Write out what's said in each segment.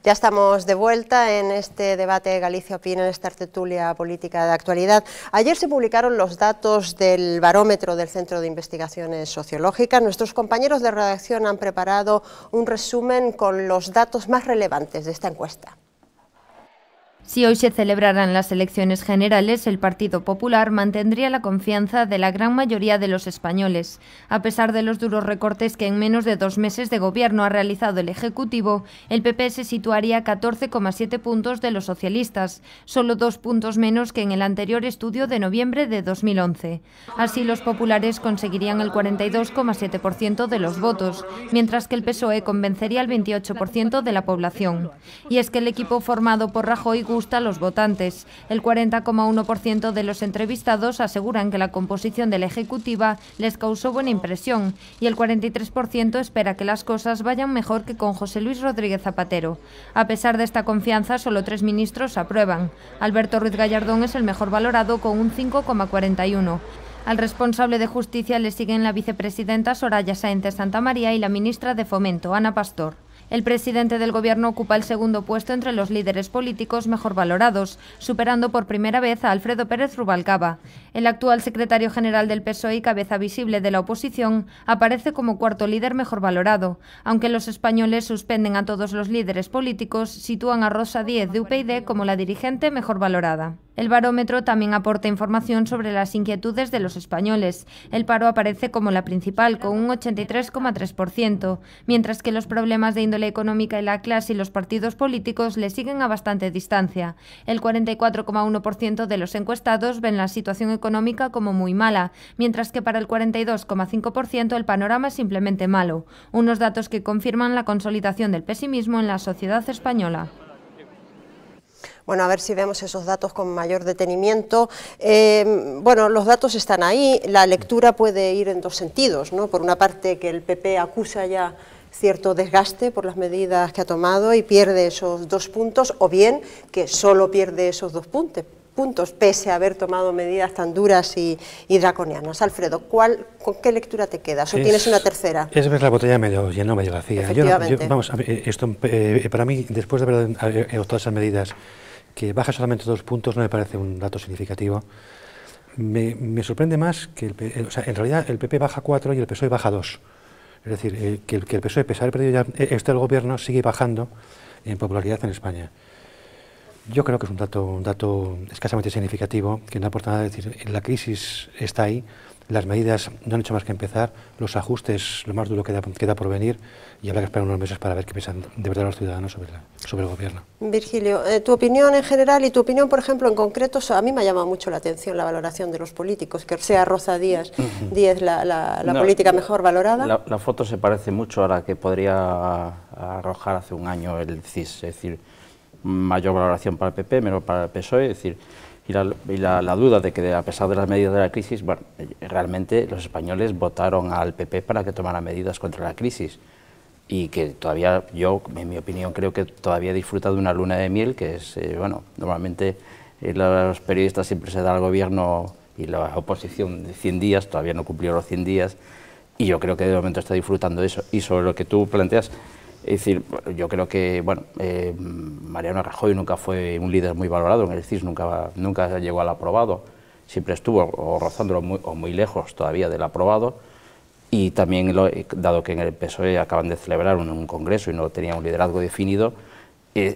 Ya estamos de vuelta en este debate Galicia Opina, en esta tertulia política de actualidad. Ayer se publicaron los datos del barómetro del Centro de Investigaciones Sociológicas. Nuestros compañeros de redacción han preparado un resumen con los datos más relevantes de esta encuesta. Si hoy se celebraran las elecciones generales, el Partido Popular mantendría la confianza de la gran mayoría de los españoles. A pesar de los duros recortes que en menos de 2 meses de gobierno ha realizado el Ejecutivo, el PP se situaría a 14,7 puntos de los socialistas, solo 2 puntos menos que en el anterior estudio de noviembre de 2011. Así, los populares conseguirían el 42,7% de los votos, mientras que el PSOE convencería al 28% de la población. Y es que el equipo formado por Rajoy gusta a los votantes. El 40,1% de los entrevistados aseguran que la composición de la Ejecutiva les causó buena impresión y el 43% espera que las cosas vayan mejor que con José Luis Rodríguez Zapatero. A pesar de esta confianza, solo 3 ministros aprueban. Alberto Ruiz Gallardón es el mejor valorado con un 5,41. Al responsable de Justicia le siguen la vicepresidenta Soraya Sáenz de Santamaría y la ministra de Fomento, Ana Pastor. El presidente del Gobierno ocupa el segundo puesto entre los líderes políticos mejor valorados, superando por primera vez a Alfredo Pérez Rubalcaba. El actual secretario general del PSOE y cabeza visible de la oposición aparece como cuarto líder mejor valorado. Aunque los españoles suspenden a todos los líderes políticos, sitúan a Rosa Díez de UPyD como la dirigente mejor valorada. El barómetro también aporta información sobre las inquietudes de los españoles. El paro aparece como la principal, con un 83,3%, mientras que los problemas de índole económica y la clase y los partidos políticos le siguen a bastante distancia. El 44,1% de los encuestados ven la situación económica como muy mala, mientras que para el 42,5% el panorama es simplemente malo, unos datos que confirman la consolidación del pesimismo en la sociedad española. Bueno, a ver si vemos esos datos con mayor detenimiento. Bueno, los datos están ahí, la lectura puede ir en 2 sentidos, ¿no? Por una parte, que el PP acusa ya cierto desgaste por las medidas que ha tomado y pierde esos 2 puntos, o bien que solo pierde esos 2 puntos, pese a haber tomado medidas tan duras y draconianas. Alfredo, ¿con qué lectura te quedas? ¿O tienes una tercera? Es ver la botella medio llena o medio vacía. Efectivamente. Vamos, esto, para mí, después de haber adoptado esas medidas, que baja solamente 2 puntos no me parece un dato significativo. Me sorprende más que en realidad el PP baja 4 y el PSOE baja 2. Es decir, que el PSOE, pese a haber perdido ya el gobierno, sigue bajando en popularidad en España. Yo creo que es un dato escasamente significativo, que no aporta nada. Es decir, la crisis está ahí, las medidas no han hecho más que empezar, los ajustes, lo más duro queda por venir, y habrá que esperar unos meses para ver qué piensan de verdad los ciudadanos sobre el gobierno. Virgilio, tu opinión en general y tu opinión, por ejemplo, en concreto, a mí me ha llamado mucho la atención la valoración de los políticos, que sea Rosa Díez la política mejor valorada. La foto se parece mucho a la que podría arrojar hace un año el CIS, es decir, mayor valoración para el PP, menor para el PSOE, es decir, y la duda de que a pesar de las medidas de la crisis, bueno, realmente los españoles votaron al PP para que tomara medidas contra la crisis y que todavía yo, en mi opinión, creo que todavía disfruta de una luna de miel, que es, bueno, normalmente los periodistas siempre se da al gobierno y la oposición de 100 días, todavía no cumplió los 100 días, y yo creo que de momento está disfrutando de eso. Y sobre lo que tú planteas, es decir, yo creo que, bueno, Mariano Rajoy nunca fue un líder muy valorado en el CIS, nunca llegó al aprobado, siempre estuvo o rozándolo muy lejos todavía del aprobado, y también, dado que en el PSOE acaban de celebrar un congreso y no tenía un liderazgo definido,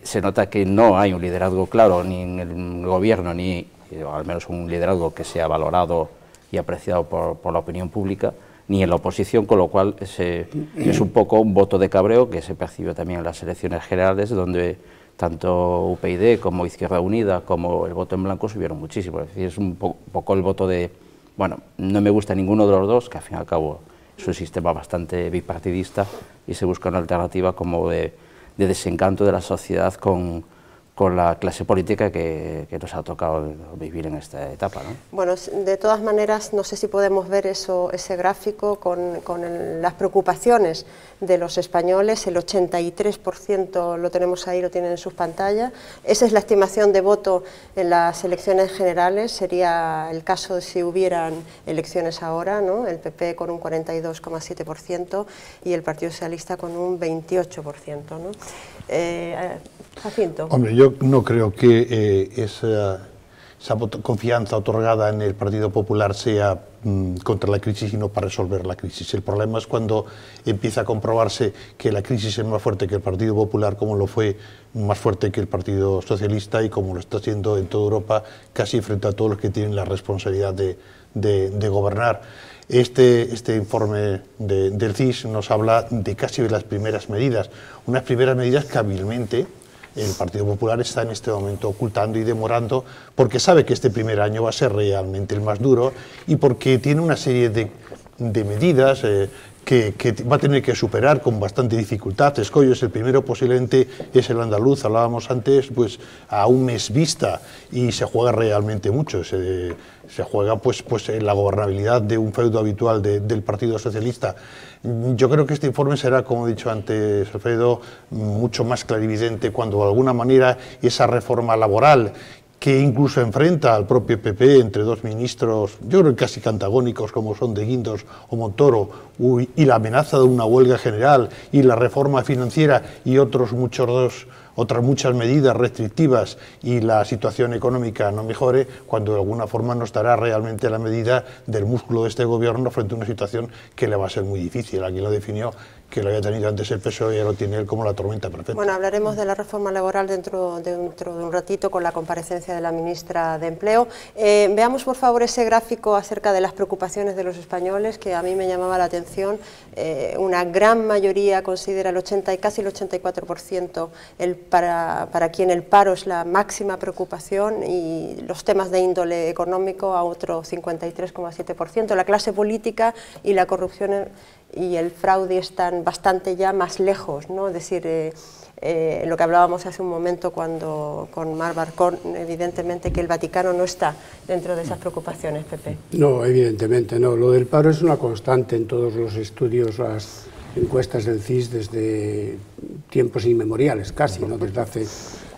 se nota que no hay un liderazgo claro ni en el gobierno, ni al menos un liderazgo que sea valorado y apreciado por la opinión pública, ni en la oposición, con lo cual es un poco un voto de cabreo que se percibió también en las elecciones generales, donde tanto UPyD como Izquierda Unida como el voto en blanco subieron muchísimo. Es decir, es un poco el voto de, bueno, no me gusta ninguno de los dos, que al fin y al cabo es un sistema bastante bipartidista y se busca una alternativa como de desencanto de la sociedad con con la clase política que nos ha tocado vivir en esta etapa, ¿no? Bueno, de todas maneras, no sé si podemos ver ese gráfico con las preocupaciones de los españoles. El 83% lo tenemos ahí, lo tienen en sus pantallas. Esa es la estimación de voto en las elecciones generales. Sería el caso de si hubieran elecciones ahora, ¿no? El PP con un 42,7% y el Partido Socialista con un 28%, ¿no? Jacinto. Hombre, yo no creo que esa confianza otorgada en el Partido Popular sea contra la crisis y no para resolver la crisis. El problema es cuando empieza a comprobarse que la crisis es más fuerte que el Partido Popular, como lo fue más fuerte que el Partido Socialista y como lo está haciendo en toda Europa, casi frente a todos los que tienen la responsabilidad de gobernar. Este informe del CIS nos habla de casi de las primeras medidas, unas primeras medidas que hábilmente el Partido Popular está en este momento ocultando y demorando porque sabe que este primer año va a ser realmente el más duro y porque tiene una serie de medidas que va a tener que superar con bastante dificultad. Escollos, el primero posiblemente es el andaluz, hablábamos antes, pues a un mes vista y se juega realmente mucho. Se juega pues en la gobernabilidad de un feudo habitual del Partido Socialista. Yo creo que este informe será, como he dicho antes, Alfredo, mucho más clarividente cuando de alguna manera esa reforma laboral que incluso enfrenta al propio PP entre dos ministros, yo creo que casi antagónicos como son de Guindos o Montoro, y la amenaza de una huelga general y la reforma financiera y otras muchas medidas restrictivas y la situación económica no mejore, cuando de alguna forma no estará realmente la medida del músculo de este gobierno frente a una situación que le va a ser muy difícil. Aquí lo definió que lo había tenido antes el PSOE y ahora lo tiene él como la tormenta perfecta. Bueno, hablaremos de la reforma laboral dentro de un ratito con la comparecencia de la ministra de Empleo. Veamos por favor ese gráfico acerca de las preocupaciones de los españoles, que a mí me llamaba la atención. Una gran mayoría considera casi el 84% para quien el paro es la máxima preocupación, y los temas de índole económico a otro 53,7%. La clase política y la corrupción y el fraude están bastante ya más lejos, ¿no? Es decir, lo que hablábamos hace un momento con Mar Barcón, evidentemente que el Vaticano no está dentro de esas preocupaciones, Pepe. No, evidentemente no. Lo del paro es una constante en todos los estudios, las encuestas del CIS desde tiempos inmemoriales, casi, ¿no? Desde hace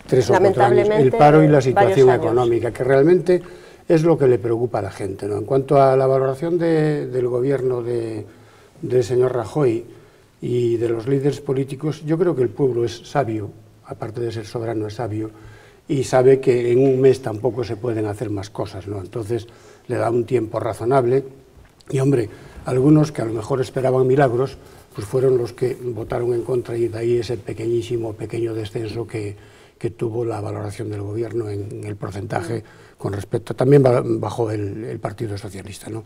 3 o 4 años. El paro y la situación económica, que realmente es lo que le preocupa a la gente, ¿no? En cuanto a la valoración del gobierno del señor Rajoy y de los líderes políticos, yo creo que el pueblo es sabio, aparte de ser soberano es sabio, y sabe que en un mes tampoco se pueden hacer más cosas, ¿no? Entonces le da un tiempo razonable y, hombre, algunos que a lo mejor esperaban milagros, pues fueron los que votaron en contra, y de ahí ese pequeño descenso que tuvo la valoración del gobierno en el porcentaje con respecto, también bajó el Partido Socialista, ¿no?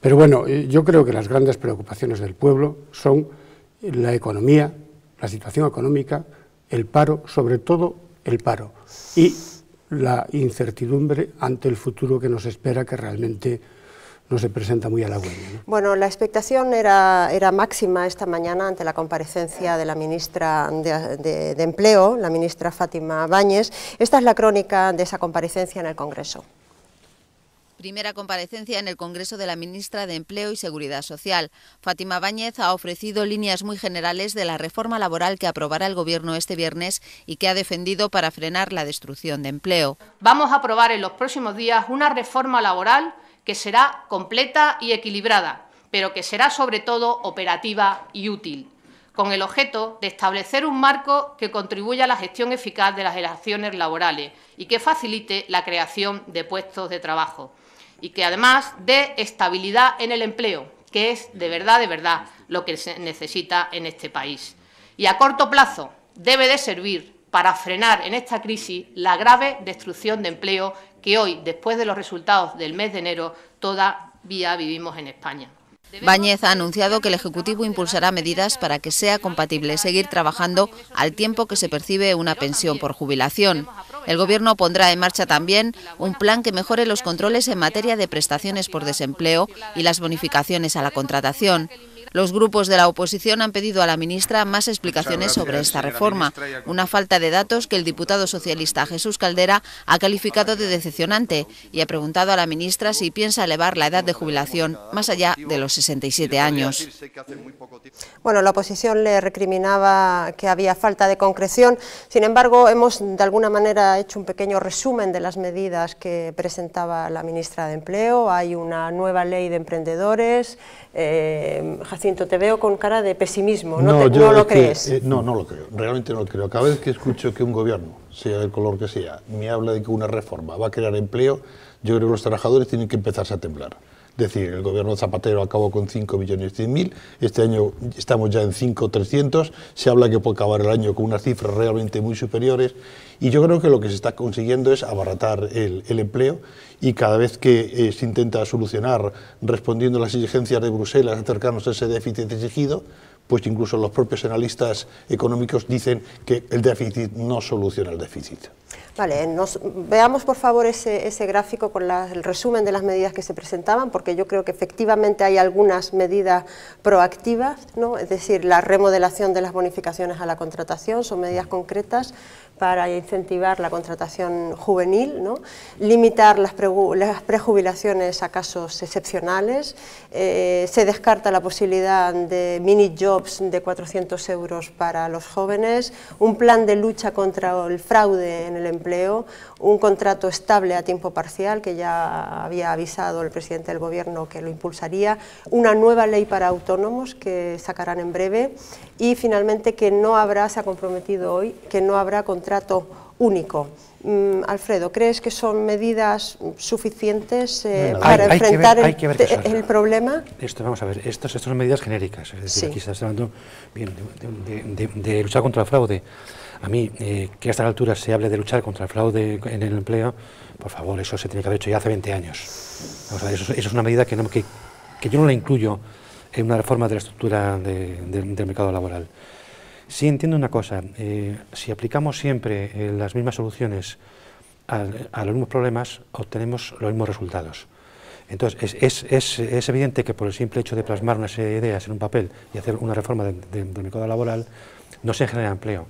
Pero bueno, yo creo que las grandes preocupaciones del pueblo son la economía, la situación económica, el paro, sobre todo el paro, y la incertidumbre ante el futuro que nos espera, que realmente no se presenta muy halagüeño, ¿no? Bueno, la expectación era máxima esta mañana ante la comparecencia de la ministra de Empleo, la ministra Fátima Báñez. Esta es la crónica de esa comparecencia en el Congreso. Primera comparecencia en el Congreso de la ministra de Empleo y Seguridad Social. Fátima Báñez ha ofrecido líneas muy generales de la reforma laboral que aprobará el Gobierno este viernes y que ha defendido para frenar la destrucción de empleo. Vamos a aprobar en los próximos días una reforma laboral que será completa y equilibrada, pero que será sobre todo operativa y útil, con el objeto de establecer un marco que contribuya a la gestión eficaz de las relaciones laborales y que facilite la creación de puestos de trabajo, y que además dé estabilidad en el empleo, que es de verdad lo que se necesita en este país. Y a corto plazo debe de servir para frenar en esta crisis la grave destrucción de empleo que hoy, después de los resultados del mes de enero, todavía vivimos en España. Báñez ha anunciado que el Ejecutivo impulsará medidas para que sea compatible seguir trabajando al tiempo que se percibe una pensión por jubilación. El Gobierno pondrá en marcha también un plan que mejore los controles en materia de prestaciones por desempleo y las bonificaciones a la contratación. Los grupos de la oposición han pedido a la ministra más explicaciones sobre esta reforma, una falta de datos que el diputado socialista Jesús Caldera ha calificado de decepcionante y ha preguntado a la ministra si piensa elevar la edad de jubilación más allá de los 67 años. Bueno, la oposición le recriminaba que había falta de concreción, sin embargo, hemos de alguna manera hecho un pequeño resumen de las medidas que presentaba la ministra de Empleo. Hay una nueva ley de emprendedores. Jacinto, te veo con cara de pesimismo, ¿no lo crees? No lo creo, realmente no lo creo. Cada vez que escucho que un gobierno, sea del color que sea, me habla de que una reforma va a crear empleo, yo creo que los trabajadores tienen que empezarse a temblar. Es decir, el gobierno Zapatero acabó con 5.100.000, este año estamos ya en 5.300.000, se habla que puede acabar el año con unas cifras realmente muy superiores, y yo creo que lo que se está consiguiendo es abaratar el empleo, y cada vez que se intenta solucionar respondiendo a las exigencias de Bruselas, acercarnos a ese déficit exigido, pues incluso los propios analistas económicos dicen que el déficit no soluciona el déficit. Vale, veamos por favor ese gráfico con el resumen de las medidas que se presentaban, porque yo creo que efectivamente hay algunas medidas proactivas, ¿no? Es decir, la remodelación de las bonificaciones a la contratación, son medidas concretas para incentivar la contratación juvenil, ¿no? Limitar las prejubilaciones a casos excepcionales, se descarta la posibilidad de mini jobs de 400 euros para los jóvenes, un plan de lucha contra el fraude en el empleo, un contrato estable a tiempo parcial, que ya había avisado el presidente del gobierno que lo impulsaría, una nueva ley para autónomos que sacarán en breve, y finalmente que no habrá, se ha comprometido hoy, que no habrá contrato único. Alfredo, ¿crees que son medidas suficientes para enfrentar el problema? Vamos a ver, estas son medidas genéricas, es decir, aquí se está hablando bien, de luchar contra el fraude. A mí, que a estas alturas se hable de luchar contra el fraude en el empleo, por favor, eso se tiene que haber hecho ya hace 20 años. Vamos a ver, eso es una medida que yo no la incluyo en una reforma de la estructura del mercado laboral. Sí entiendo una cosa, si aplicamos siempre las mismas soluciones a los mismos problemas, obtenemos los mismos resultados. Entonces, es evidente que por el simple hecho de plasmar una serie de ideas en un papel y hacer una reforma del mercado laboral, no se genera empleo,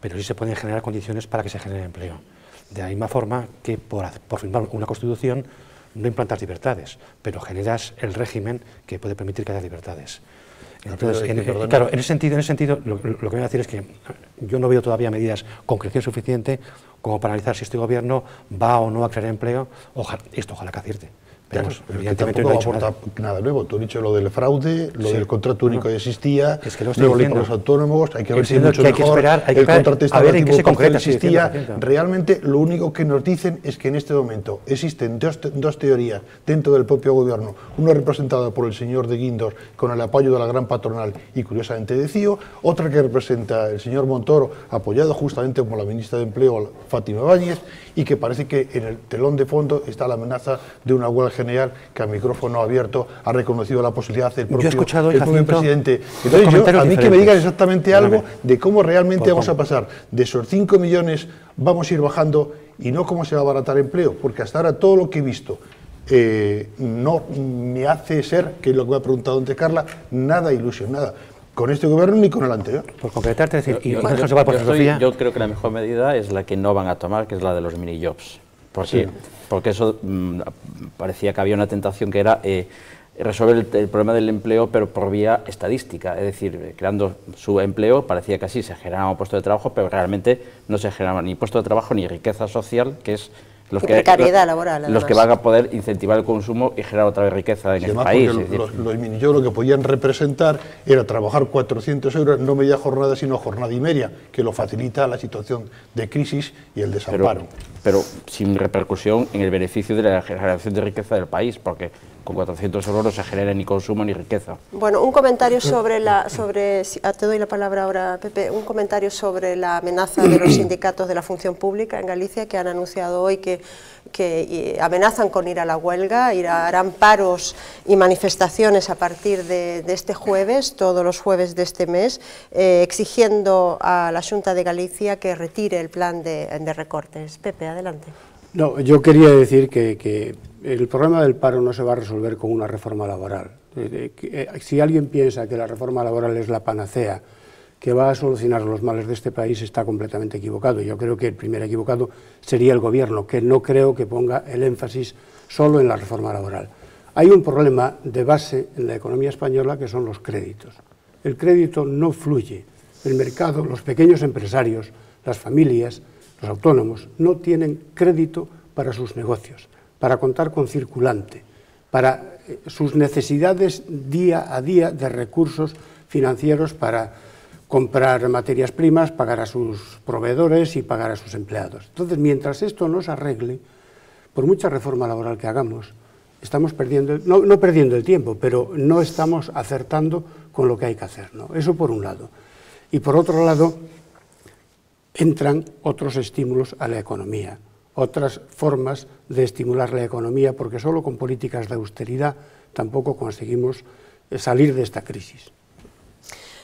pero sí se pueden generar condiciones para que se genere empleo. De la misma forma que por firmar una Constitución no implantas libertades, pero generas el régimen que puede permitir que haya libertades. Entonces, claro, en ese sentido lo que voy a decir es que yo no veo todavía medidas con concreción suficiente como para analizar si este gobierno va o no a crear empleo. Ojalá que acierte. Pero evidentemente no aporta nada nuevo. Tú has dicho lo del fraude, lo del contrato único ya existía, luego ley para los autónomos, hay que ver si mucho mejor el contrato estabilizativo parcial existía. Realmente lo único que nos dicen es que en este momento existen dos teorías dentro del propio gobierno, una representada por el señor de Guindos con el apoyo de la gran patronal y curiosamente de CIO, otra que representa el señor Montoro, apoyado justamente por la ministra de Empleo, Fátima Báñez, y que parece que en el telón de fondo está la amenaza de una huelga general que a micrófono abierto ha reconocido la posibilidad del propio presidente. Entonces a mí que me digan exactamente algo de cómo realmente vamos a pasar de esos 5 millones, vamos a ir bajando, y no cómo se va a abaratar empleo, porque hasta ahora todo lo que he visto no me hace ser, que es lo que me ha preguntado antes Carla, nada ilusionada con este gobierno ni con el anterior. Por completarte, es decir, yo creo que la mejor medida es la que no van a tomar, que es la de los mini jobs. Porque eso parecía que había una tentación que era resolver el problema del empleo, pero por vía estadística, es decir, creando su empleo parecía que así se generaban puestos de trabajo, pero realmente no se generaban ni puestos de trabajo ni riqueza social, que es los que van a poder incentivar el consumo y generar otra vez riqueza en el país. Los minijobs lo que podían representar era trabajar 400 euros, no media jornada, sino jornada y media, que lo facilita la situación de crisis y el desamparo. Pero sin repercusión en el beneficio de la generación de riqueza del país, porque con 400 euros no se genera ni consumo ni riqueza. Bueno, un comentario te doy la palabra ahora, Pepe, un comentario sobre la amenaza de los sindicatos de la función pública en Galicia, que han anunciado hoy que amenazan con ir a la huelga, harán paros y manifestaciones a partir de este jueves, todos los jueves de este mes, exigiendo a la Xunta de Galicia que retire el plan de recortes. Pepe, adelante. No, yo quería decir que el problema del paro no se va a resolver con una reforma laboral. Si alguien piensa que la reforma laboral es la panacea que va a solucionar los males de este país, está completamente equivocado. Yo creo que el primer equivocado sería el Gobierno, que no creo que ponga el énfasis solo en la reforma laboral. Hay un problema de base en la economía española que son los créditos. El crédito no fluye. El mercado, los pequeños empresarios, las familias, los autónomos, no tienen crédito para sus negocios, para contar con circulante, para sus necesidades día a día de recursos financieros para comprar materias primas, pagar a sus proveedores y pagar a sus empleados. Entonces, mientras esto no se arregle, por mucha reforma laboral que hagamos, estamos perdiendo, no perdiendo el tiempo, pero no estamos acertando con lo que hay que hacer, ¿no? Eso por un lado. Y por otro lado, entran otros estímulos a la economía, otras formas de estimular la economía, porque solo con políticas de austeridad tampoco conseguimos salir de esta crisis.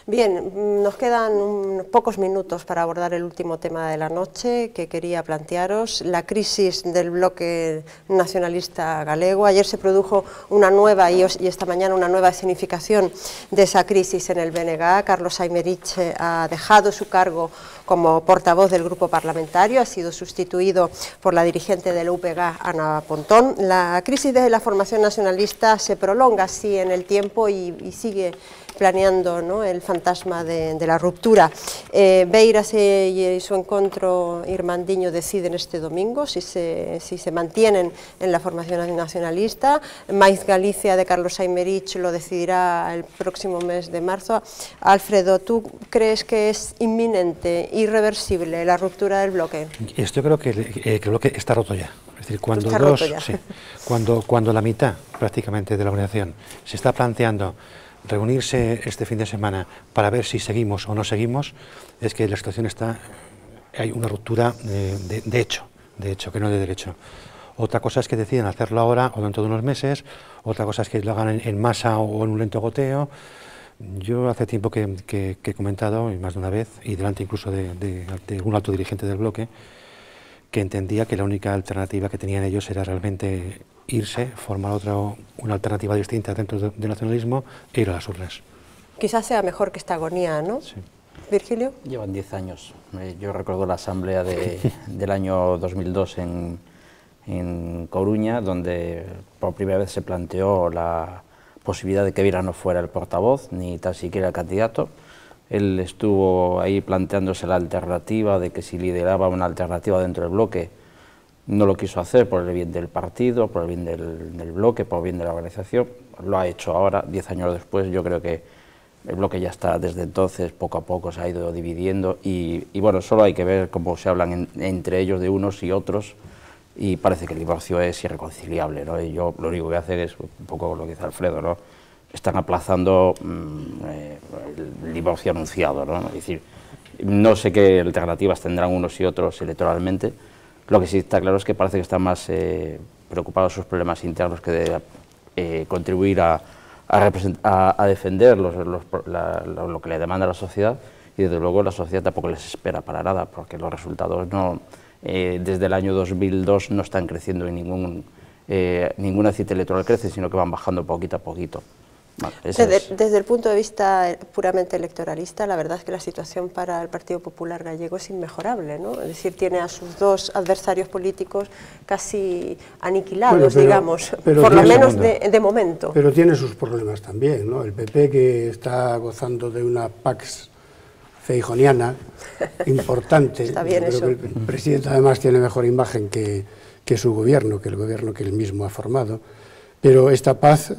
Bien, nos quedan pocos minutos para abordar el último tema de la noche que quería plantearos, la crisis del bloque nacionalista galego. Ayer se produjo una nueva y esta mañana una nueva escenificación de esa crisis en el BNG. Carlos Aymerich ha dejado su cargo como portavoz del grupo parlamentario, ha sido sustituido por la dirigente del UPG, Ana Pontón. La crisis de la formación nacionalista se prolonga así en el tiempo y sigue planeando, ¿no?, el fantasma de la ruptura. Beiras y su encuentro Irmandiño deciden este domingo si se mantienen en la formación nacionalista. Mais Galicia de Carlos Aymerich lo decidirá el próximo mes de marzo. Alfredo, ¿tú crees que es inminente, irreversible la ruptura del bloque? Yo creo que el bloque está roto ya. Es decir, cuando la mitad prácticamente de la organización se está planteando reunirse este fin de semana para ver si seguimos o no seguimos, es que la situación hay una ruptura de hecho, que no de derecho. Otra cosa es que decidan hacerlo ahora o dentro de unos meses, otra cosa es que lo hagan en masa o en un lento goteo. Yo hace tiempo que he comentado, y más de una vez, y delante incluso de un alto dirigente del bloque, que entendía que la única alternativa que tenían ellos era realmente irse, formar una alternativa distinta dentro del nacionalismo e ir a las urnas. Quizás sea mejor que esta agonía, ¿no? Sí. Virgilio. Llevan 10 años. Yo recuerdo la asamblea del año 2002 en Coruña, donde por primera vez se planteó la posibilidad de que Beira no fuera el portavoz, ni tan siquiera el candidato. Él estuvo ahí planteándose la alternativa de que si lideraba una alternativa dentro del bloque, no lo quiso hacer por el bien del partido, por el bien del bloque, por el bien de la organización. Lo ha hecho ahora, 10 años después. Yo creo que el bloque ya está desde entonces, poco a poco se ha ido dividiendo y bueno, solo hay que ver cómo se hablan entre ellos de unos y otros, y parece que el divorcio es irreconciliable, ¿no? Y yo lo único que hace es un poco lo que dice Alfredo, ¿no? Están aplazando el divorcio anunciado, ¿no? Es decir, no sé qué alternativas tendrán unos y otros electoralmente. Lo que sí está claro es que parece que están más preocupados sus problemas internos que de contribuir a defender lo que le demanda la sociedad, y desde luego la sociedad tampoco les espera para nada, porque los resultados desde el año 2002 no están creciendo en ninguna cita electoral crece, sino que van bajando poquito a poquito. Bueno, desde el punto de vista puramente electoralista, la verdad es que la situación para el Partido Popular Gallego es inmejorable, ¿no? Es decir, tiene a sus dos adversarios políticos casi aniquilados, digamos, por lo menos de momento. Pero tiene sus problemas también, ¿no? El PP, que está gozando de una pax feijoniana importante. Está bien eso. Creo que el presidente además tiene mejor imagen que su gobierno, que el gobierno que él mismo ha formado. Pero esta paz,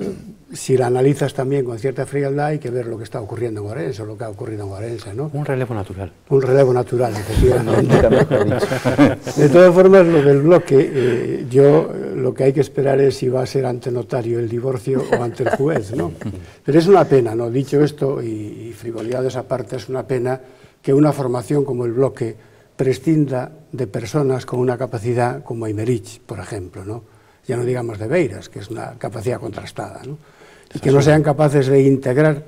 si la analizas también con cierta frialdad, hay que ver lo que está ocurriendo en Orense, o lo que ha ocurrido en Orense, ¿no? Un relevo natural. Un relevo natural, efectivamente. De todas formas, lo del bloque, lo que hay que esperar es si va a ser ante notario el divorcio o ante el juez, ¿no? Pero es una pena, ¿no? Dicho esto, y frivolidades aparte, es una pena que una formación como el bloque prescinda de personas con una capacidad como Aymerich, por ejemplo, ¿no? Ya no digamos de Beiras, que es una capacidad contrastada, ¿no? Y que no sean capaces de integrar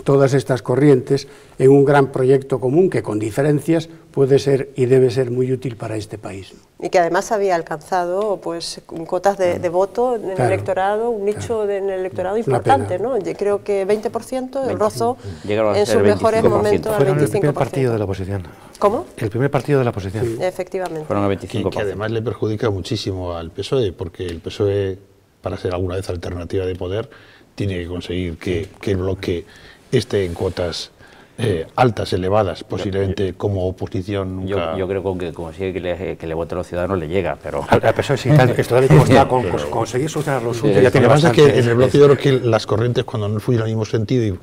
todas estas corrientes en un gran proyecto común que con diferencias puede ser y debe ser muy útil para este país. Y que además había alcanzado pues cotas de voto en el electorado, un nicho en el electorado importante, ¿no? Yo creo que 20%, el rozó en sus mejores momentos al 25%. Fueron el primer partido de la oposición. ¿Cómo? El primer partido de la oposición. Sí. Efectivamente. Fueron el 25%. Que además le perjudica muchísimo al PSOE, porque el PSOE, para ser alguna vez alternativa de poder, tiene que conseguir que el bloque esté en cuotas altas, elevadas, posiblemente como oposición nunca... Yo creo que aunque consigue que le voten los ciudadanos le llega, pero... Al PSOE sí, esto tal y como está, conseguir solucionar los asuntos ya tiene bastante. Lo que pasa es que en el bloque yo creo que las corrientes, cuando no fluyen al mismo sentido, y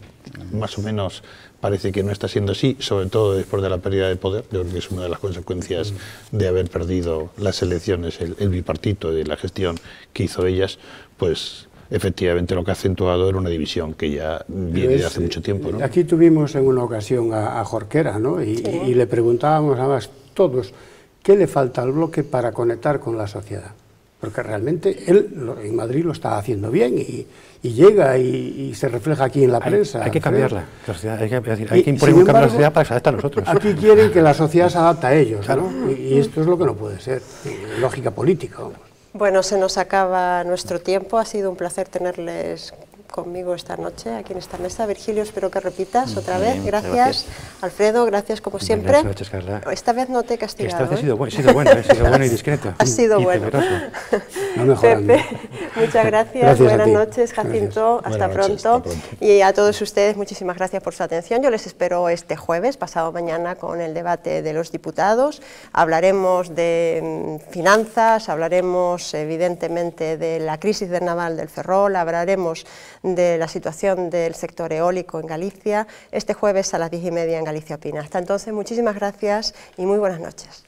más o menos parece que no está siendo así, sobre todo después de la pérdida de poder, yo creo que es una de las consecuencias de haber perdido las elecciones, el bipartito, de la gestión que hizo ellas, pues... efectivamente lo que ha acentuado era una división que ya viene de hace mucho tiempo, ¿no? Aquí tuvimos en una ocasión a Jorquera, ¿no? Y le preguntábamos además todos qué le falta al bloque para conectar con la sociedad. Porque realmente él en Madrid lo está haciendo bien y llega y se refleja aquí en la prensa. Hay que cambiarla, la sociedad, hay que imponer un cambio a la sociedad para que se adapte a nosotros. Aquí quieren que la sociedad se adapte a ellos, ¿no? Y esto es lo que no puede ser, lógica política, vamos. Bueno, se nos acaba nuestro tiempo, ha sido un placer tenerles conmigo esta noche aquí en esta mesa. Virgilio, espero que repitas otra vez. Gracias. Alfredo, gracias como siempre. Buenas noches, Carla. Esta vez no te he castigado. Esta vez he sido bueno y discreto. Has sido bueno. Pepe, muchas gracias. Buenas noches, Jacinto. Hasta pronto. Y a todos ustedes, muchísimas gracias por su atención. Yo les espero este jueves, pasado mañana, con el debate de los diputados. Hablaremos de finanzas, hablaremos evidentemente de la crisis del naval del Ferrol, hablaremos de la situación del sector eólico en Galicia, este jueves a las 10:30 en Galicia Opina. Hasta entonces, muchísimas gracias y muy buenas noches.